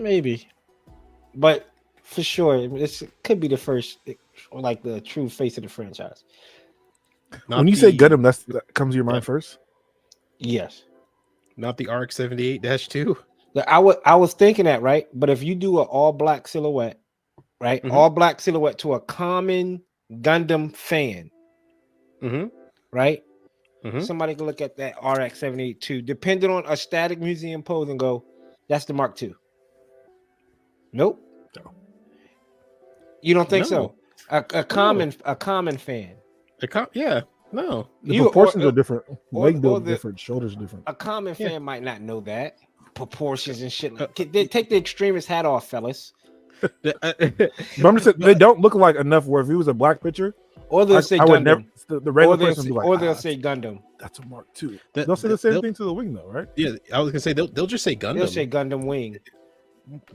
maybe, but for sure, this could be the first, or like the true face of the franchise. When you say Gundam, that comes to your mind first. Yes, not the RX-78-2. I was thinking that, right? But if you do an all black silhouette, right, all black silhouette to a common Gundam fan, right? Somebody can look at that RX-78-2, depending on a static museum pose, and go, "That's the Mark II." Nope. No. You don't think so? A common fan. No. The proportions are different. Leg build different. Shoulders different. A common fan might not know that proportions and shit. They take the extremist hat off, fellas. But I'm just saying, they don't look like enough. Where if it was a black picture, or they'll say Gundam, the regular person would be like, or they'll say Gundam. That's a Mark II. They'll say the same thing to the wing, though, right? Yeah, I was gonna say they'll just say Gundam. They'll say Gundam Wing.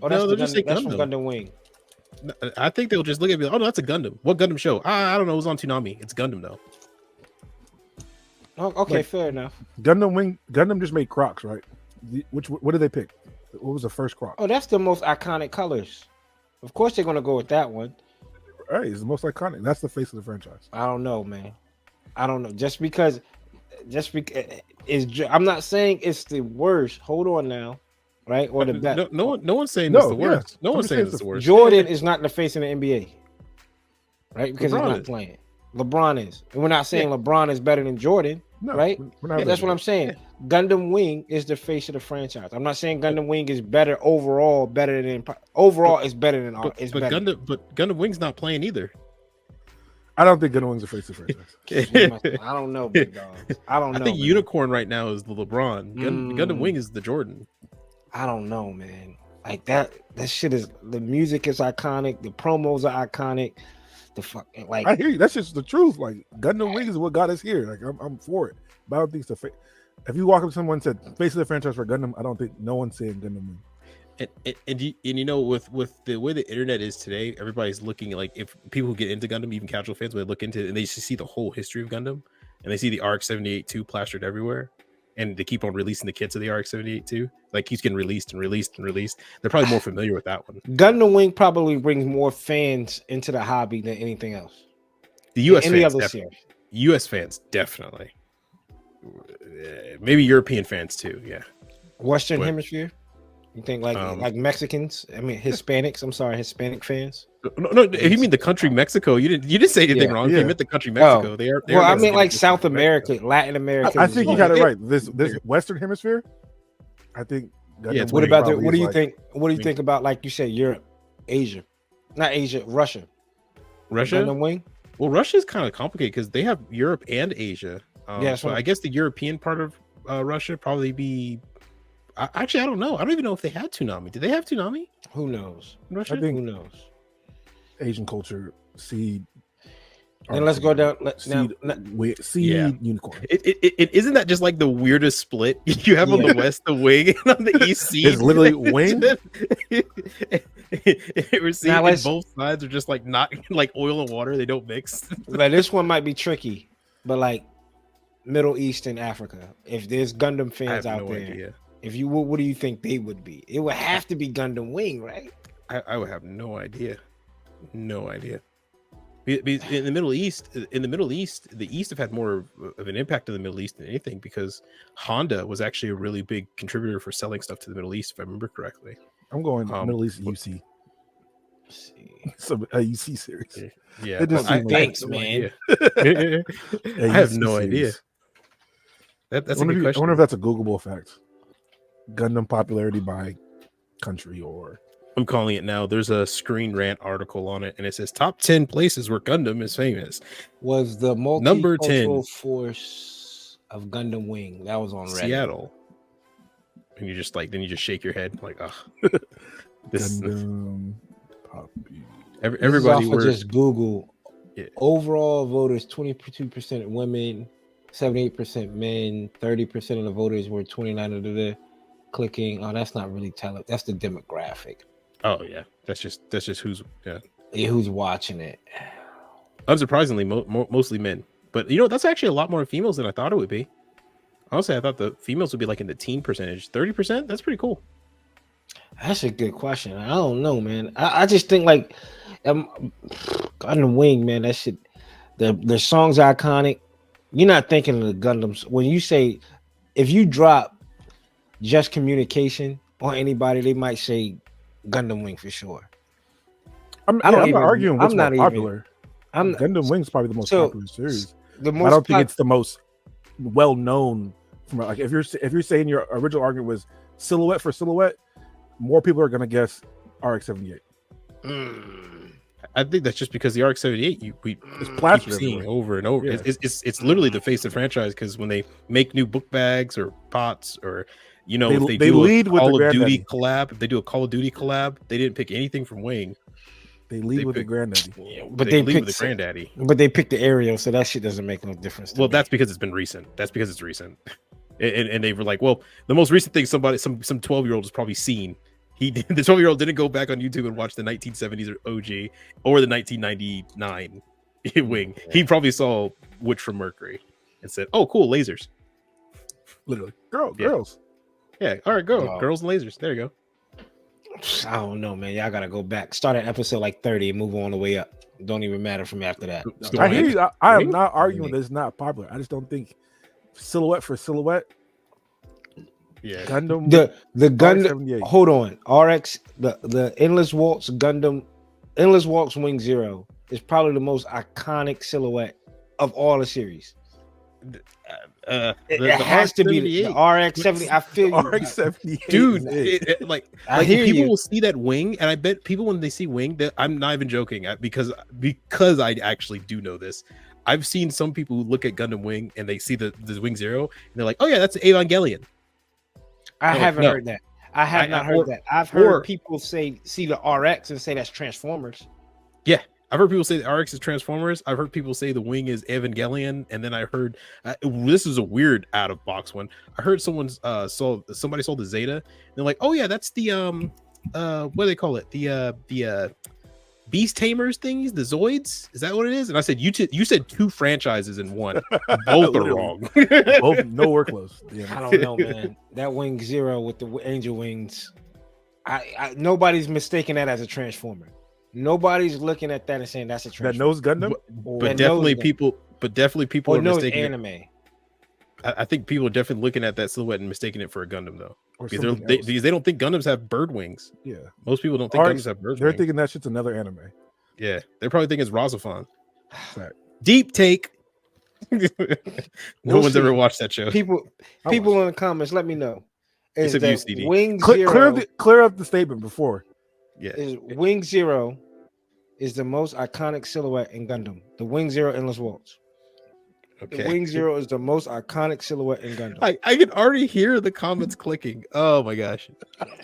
Oh, no, they'll just say that's Gundam. from Gundam Wing. I think they'll just look at me. Oh no, that's a Gundam. What Gundam show? I don't know. It was on Toonami. It's Gundam though. Oh, okay, fair enough. Gundam just made Crocs, right? What did they pick? What was the first Croc? Oh, that's the most iconic colors. Of course, they're gonna go with that one. Right, it's the most iconic. That's the face of the franchise. I don't know, man. I don't know. Just because I'm not saying it's the worst. Hold on now, right? Or the best. No one's saying it's the worst. Yeah. No one's saying it's the worst. Jordan is not the face in the NBA, right? Because he's not playing. LeBron is. And we're not saying LeBron is better than Jordan, right? That's what I'm saying. Gundam Wing is the face of the franchise. I'm not saying Gundam Wing is better overall. But Gundam Wing's not playing either. I don't think Gundam Wing's the face of the franchise. I don't know, big dog. I don't know. I think Unicorn right now is the LeBron. Gundam Wing is the Jordan. I don't know, man. Like that shit is, the music is iconic. The promos are iconic. The fucking, like, I hear you. That's just the truth. Like, Gundam Wing is what got us here. Like, I'm for it. But I don't think it's if you walk up to someone and said face of the franchise for Gundam, I don't think no one's saying Gundam Wing. And you know, with the way the internet is today, everybody's looking at, like, if people who get into Gundam, even casual fans, when they look into it and they just see the whole history of Gundam, and they see the RX-78-2 plastered everywhere, and they keep on releasing the kits of the RX-78-2, like, keeps getting released and released and released. They're probably more familiar with that one. Gundam Wing probably brings more fans into the hobby than anything else. The US fans definitely. Maybe European fans too. Yeah. Western Hemisphere. You think like Mexicans? I mean Hispanics. I'm sorry, Hispanic fans. No. If you mean the country Mexico, you didn't say anything wrong. If you meant the country Mexico, they are. Well, I mean like South America, Latin America. I think you got it right. This Western Hemisphere. I think. What about what do you think? What do you think about, like you said, Europe, Asia, not Asia, Russia? Gundam Wing. Well, Russia is kind of complicated because they have Europe and Asia. So I guess the European part of Russia probably be. Actually, I don't know. I don't even know if they had Toonami. Did they have Toonami? Who knows? Russia? I think, who knows? Asian culture, seed. And let's go down. Seed unicorn. It isn't that just like the weirdest split you have on the west, the wing, and on the east, seed. It's literally wing. We're seeing both sides are just like not like oil and water. They don't mix. Like, this one might be tricky, but like Middle East and Africa, if there's Gundam fans out there, idea. If you what do you think they would be? It would have to be Gundam Wing, right? I would have no idea. No idea. In the Middle East, the East have had more of an impact in the Middle East than anything, because Honda was actually a really big contributor for selling stuff to the Middle East, if I remember correctly. I'm going Middle East UC. Some UC series. Yeah, thanks, man. I have no idea. That's a good question. I wonder if that's a Googleable fact. Gundam popularity by country, or I'm calling it now. There's a Screen Rant article on it, and it says top 10 places where Gundam is famous. Was the multicultural force of Gundam Wing that was on Reddit. Seattle? And you just shake your head like, oh, this Gundam everybody were just Google. Yeah. Overall voters 22% women, 78% men, 30% of the voters were 29 of the clicking. Oh, that's not really telling. That's the demographic. Oh yeah, that's just who's who's watching it. Unsurprisingly, mostly men, but that's actually a lot more females than I thought it would be. Honestly, I thought the females would be like in the teen percentage. 30%. That's pretty cool. That's a good question. I don't know, man. I just think like Gundam Wing, man. That shit. The song's iconic. You're not thinking of the Gundams when you say if you drop just communication on anybody, they might say Gundam Wing for sure. I'm not arguing what's more popular. I'm Gundam Wing's probably the most popular series. The most I don't think it's the most well known. From like if you're saying your original argument was silhouette for silhouette, more people are gonna guess RX-78. I think that's just because the RX-78 we keep seeing over and over. Yeah. It's literally the face of the franchise because when they make new book bags or pots or if they do lead a with Call the of Duty Granddaddy. collab, if they do a Call of Duty collab, they didn't pick anything from Wing. They lead with the Granddaddy. Yeah, but they they lead picked with the Granddaddy. But they picked the Aerial, so that shit doesn't make no difference. Well, that's because it's been recent. That's because it's recent. And they were like, well, the most recent thing some 12-year-old has probably seen. The 12-year-old didn't go back on YouTube and watch the 1970s OG or the 1999 Wing. He probably saw Witch from Mercury and said, "Oh, cool, lasers." Literally, girls. Yeah, all right, girls and lasers. There you go. I don't know, man. Y'all gotta go back. Start at episode like 30 and move on the way up. Don't even matter from after that. I hear you. I am not arguing that it's not popular. I just don't think silhouette for silhouette. Yeah, Gundam. The Gundam. RX-78. Hold on, RX. The Endless Waltz Gundam, Endless Waltz Wing Zero is probably the most iconic silhouette of all the series. It has to be the RX-70. I feel you, RX-78, dude. Like people you. will see that Wing, and I bet people when they see Wing, I'm not even joking because I actually do know this. I've seen some people who look at Gundam Wing and they see the Wing Zero, and they're like, "Oh yeah, that's Evangelion." I haven't heard that. I have not heard that. I've heard people see the RX and say that's Transformers. Yeah, I've heard people say the RX is Transformers. I've heard people say the Wing is Evangelion, and then I heard this is a weird out of box one. I heard somebody saw the Zeta. And they're like, "Oh yeah, that's the what do they call it? The Beast Tamers things, the Zoids. Is that what it is?" And I said, "You said two franchises in one. Both are wrong. Both nowhere close." Yeah. I don't know, man. That Wing Zero with the angel wings, I nobody's mistaking that as a Transformer. Nobody's looking at that and saying that's a Transformer. That knows Gundam, but definitely people or are knows mistaking anime. it. I think people are definitely looking at that silhouette and mistaking it for a Gundam though. or Because something else. they don't think Gundams have bird wings. Yeah, Most people don't think RX Gundams have bird they're wings. thinking that shit's another anime. Yeah, they're probably thinking it's Rosafon. Fact. Deep take. No We'll one's see. ever watched that show. People in the comments, let me know. Is It's a that VCD. Wing Zero? Clear up the statement before. Yeah, Is Wing Zero is the most iconic silhouette in Gundam. The Wing Zero Endless Waltz. okay. The Wing Zero is the most iconic silhouette in Gundam. I can already hear the comments clicking. Oh my gosh.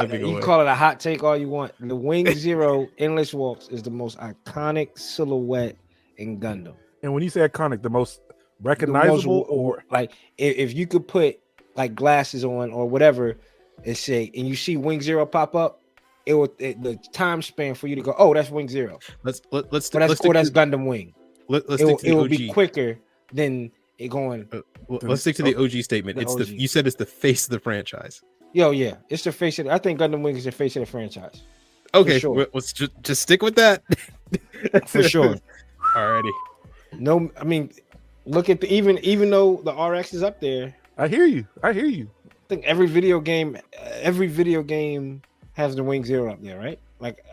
You can call it a hot take all you want. The Wing Zero Endless Waltz is the most iconic silhouette in Gundam. And when you say iconic, the most recognizable, or like if you could put like glasses on or whatever and say, and you see Wing Zero pop up, the time span for you to go, oh, that's Wing Zero. That's That's Gundam Wing. Let's stick to the It will OG. be quicker than it going. Let's stick to the OG statement. It's OG. you said it's the face of the franchise. Yo, yeah, it's the face of. I think Gundam Wing is the face of the franchise. Okay, sure. let's just stick with that. For sure. Alrighty. No, I mean, look at even though the RX is up there, I hear you. I think every video game has the Wing Zero up there, right? Like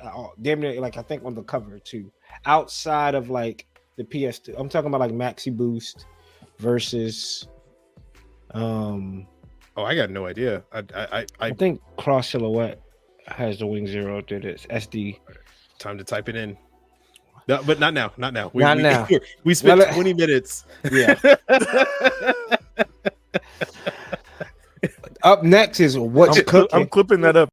damn near, like I think on the cover too. Outside of like the PS2, I'm talking about like Maxi Boost versus. Oh, I got no idea. I think Cross Silhouette has the Wing Zero up there. That's SD. Time to type it in. No, but not now. Not now. Now. We spent 20 minutes. Yeah. Up next is what's cooking. I'm clipping that up.